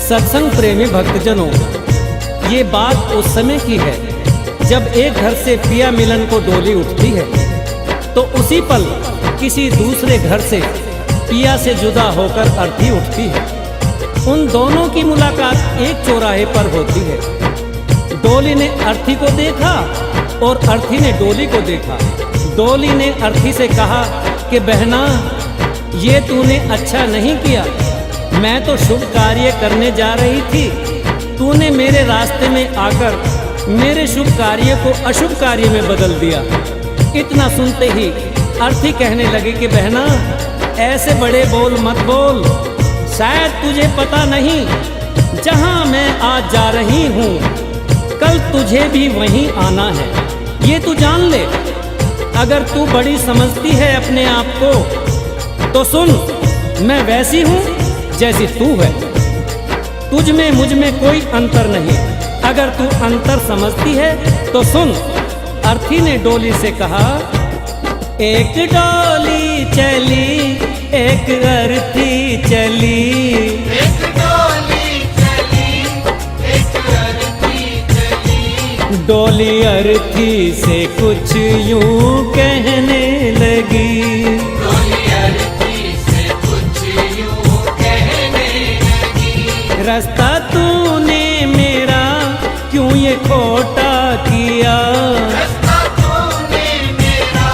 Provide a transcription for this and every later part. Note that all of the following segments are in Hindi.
सत्संग प्रेमी भक्तजनों, ये बात उस समय की है जब एक घर से पिया मिलन को डोली उठती है तो उसी पल किसी दूसरे घर से पिया से जुदा होकर अर्थी उठती है। उन दोनों की मुलाकात एक चौराहे पर होती है। डोली ने अर्थी को देखा और अर्थी ने डोली को देखा। डोली ने अर्थी से कहा कि बहना, ये तूने अच्छा नहीं किया। मैं तो शुभ कार्य करने जा रही थी, तूने मेरे रास्ते में आकर मेरे शुभ कार्य को अशुभ कार्य में बदल दिया। इतना सुनते ही अर्थी कहने लगे कि बहना, ऐसे बड़े बोल मत बोल। शायद तुझे पता नहीं, जहां मैं आज जा रही हूँ कल तुझे भी वहीं आना है, ये तू जान ले। अगर तू बड़ी समझती है अपने आप को तो सुन, मैं वैसी हूँ जैसी तू है। तुझ में मुझ में कोई अंतर नहीं। अगर तू अंतर समझती है तो सुन। अर्थी ने डोली से कहा, एक डोली चली एक अर्थी चली, एक डोली चली एक अर्थी चली। डोली अर्थी से कुछ यूं कहने लगी, डोली अर्थी से कुछ यूं कहने लगी। रास्ता तूने मेरा क्यों ये खोटा किया, रास्ता तूने मेरा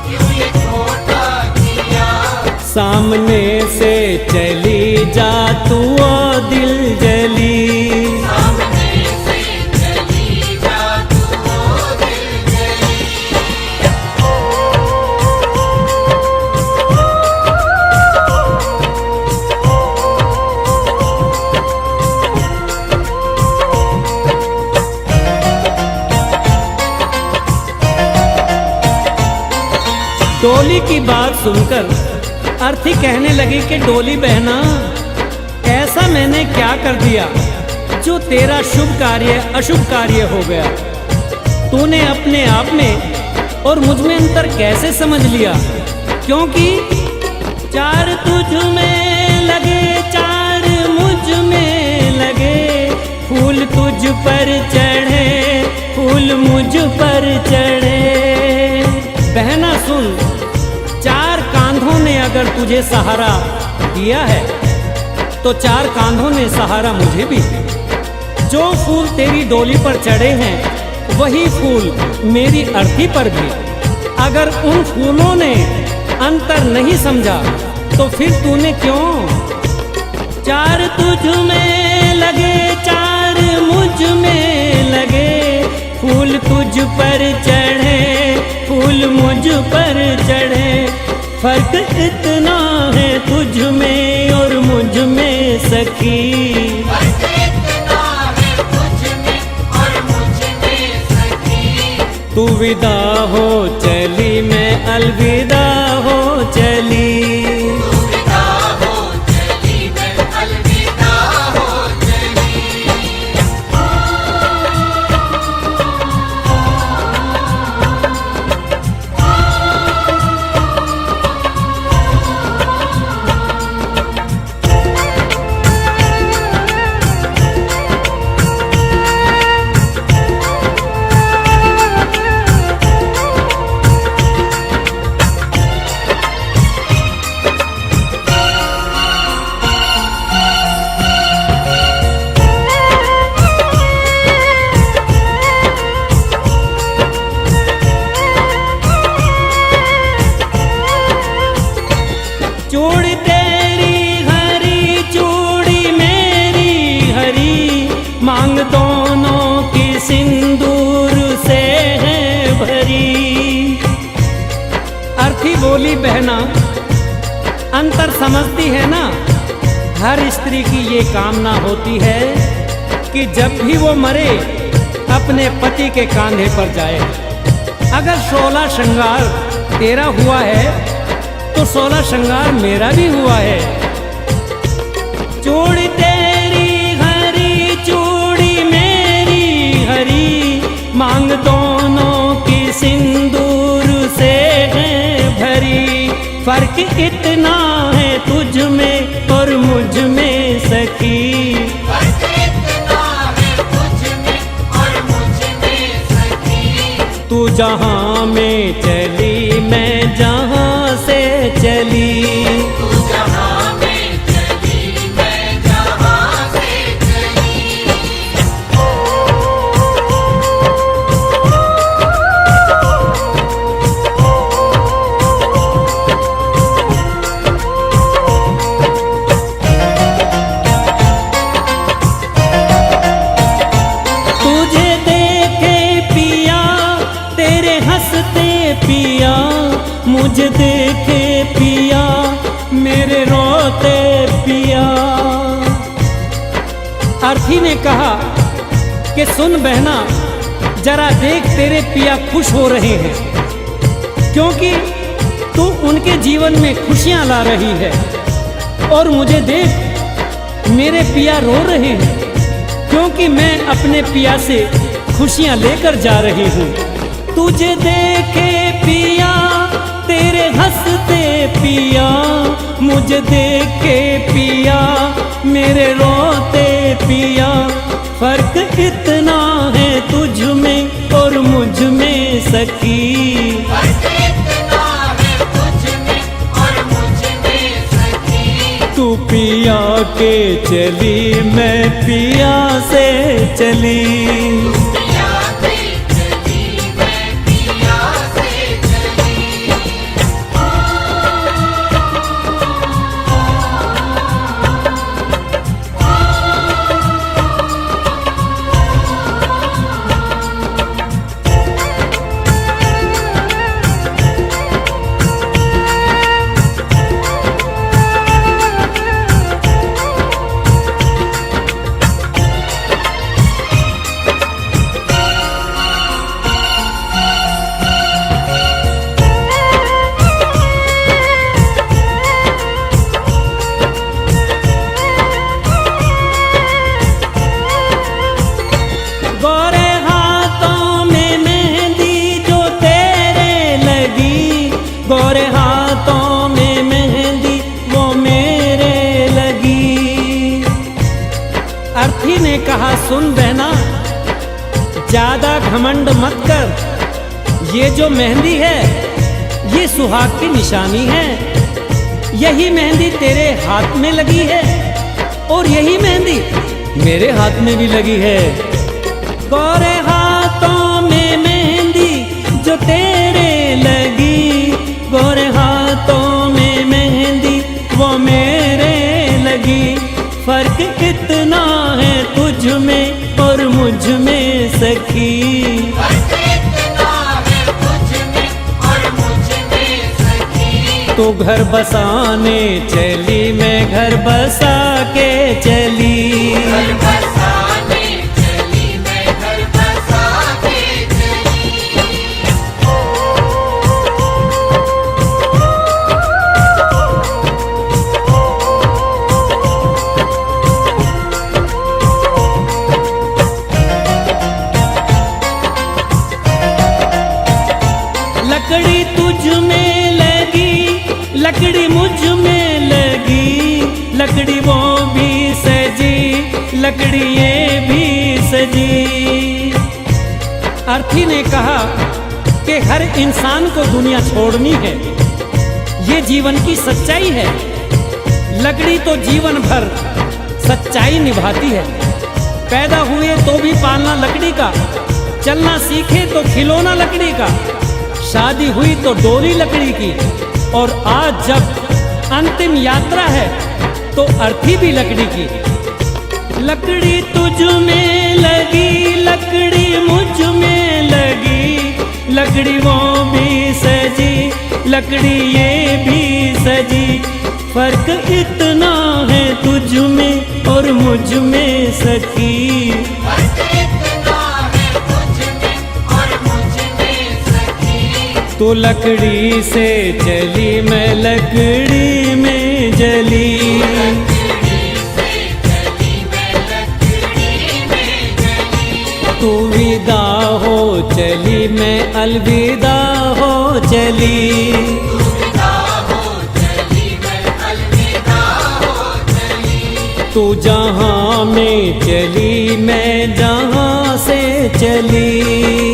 क्यों ये खोटा किया। सामने से चली जा तू ओ दिल जली, सामने से चली जा तू ओ दिल जली। डोली की बात सुनकर अर्थी कहने लगी कि डोली बहना, ऐसा मैंने क्या कर दिया जो तेरा शुभ कार्य अशुभ कार्य हो गया। तूने अपने आप में और मुझ में अंतर कैसे समझ लिया, क्योंकि चार तुझ में लगे चार मुझ में लगे, फूल तुझ पर चढ़े फूल मुझ पर चढ़े। बहना सुन, चार कांधों ने अगर तुझे सहारा दिया है तो चार कांधों ने सहारा मुझे भी। जो फूल तेरी डोली पर चढ़े हैं वही फूल मेरी अर्थी पर भी। अगर उन फूलों ने अंतर नहीं समझा तो फिर तूने क्यों। चार तुझ में लगे चार मुझ में लगे, फूल तुझ पर चढ़े फूल मुझ पर चढ़े। फर्क इतना है तुझ में और मुझ में सखी, फर्क इतना है तुझ में और मुझ में सखी। तू विदा हो चली मैं अलविदा हो चली। तू विदा हो चली मैं अलविदा हो चली। चूड़ी तेरी हरी चूड़ी मेरी हरी, मांग दोनों की सिंदूर से है भरी। अर्थी बोली बहना, अंतर समझती है ना। हर स्त्री की ये कामना होती है कि जब भी वो मरे अपने पति के कांधे पर जाए। अगर 16 श्रृंगार तेरा हुआ है तो 16 श्रृंगार मेरा भी हुआ है। चूड़ी तेरी हरी चूड़ी मेरी हरी, मांग दोनों की सिंदूर से है भरी। फर्क इतना है तुझ में और मुझ में सखी, जहां में चली मैं जहां से चली। तू जहां में चली मैं जहां से चली। तुझे देखे पिया तेरे हंसते पिया, मुझे देखे पिया मेरे रोते पिया। अर्थी ने कहा कि सुन बहना, जरा देख तेरे पिया खुश हो रहे हैं, क्योंकि तू उनके जीवन में खुशियां ला रही है। और मुझे देख मेरे पिया रो रहे हैं, क्योंकि मैं अपने पिया से खुशियां लेकर जा रही हूँ। तुझे देखे पिया तेरे हंसते पिया, मुझे देखे पिया मेरे रोते पिया। फर्क इतना है तुझ में और मुझ में सखी। फर्क इतना है तुझ में और मुझ में सखी। तू पिया के चली मैं पिया से चली। पिया से चली मैं पिया से चली। गोरे हाथों में मेहंदी जो तेरे लगी, गोरे हाथों में मेहंदी वो मेरे लगी। अर्थी ने कहा सुन बहना, ज्यादा घमंड मत कर। ये जो मेहंदी है ये सुहाग की निशानी है। यही मेहंदी तेरे हाथ में लगी है और यही मेहंदी मेरे हाथ में भी लगी है। गोरे हाथों में मेहंदी जो तेरे लगी, गोरे हाथों में मेहंदी वो मेरे लगी। फर्क इतना है तुझ में और मुझ में सखी। फर्क इतना है तुझ में और मुझ में सखी। तो घर बसाने चली मैं घर बसा के चली। घर बसाने चली मैं घर बसा के चली। लकड़ी तुझ में लगी, लकड़ी मुझ में लगी, लकड़ी वो भी सजी, लकड़ी ये भी सजी। अर्थी ने कहा कि हर इंसान को दुनिया छोड़नी है, ये जीवन की सच्चाई है। लकड़ी तो जीवन भर सच्चाई निभाती है। पैदा हुए तो भी पालना लकड़ी का, चलना सीखे तो खिलौना लकड़ी का, शादी हुई तो डोली लकड़ी की, और आज जब अंतिम यात्रा है तो अर्थी भी लकड़ी की। लकड़ी तुझ में लगी, लकड़ी मुझ में लगी, लकड़ी वो भी सजी, लकड़ी ये भी सजी। फर्क इतना है तुझ में और मुझ में सखी। फर्क इतना है तुझ में और मुझ में सखी। तो लकड़ी से चली मैं लकड़ी में जली। लकड़ी से चली मैं लकड़ी में जली। तू विदा हो चली मैं अलविदा हो चली। अलविदा हो चली मैं अलविदा हो चली। तू जहां में चली मैं जहां से चली।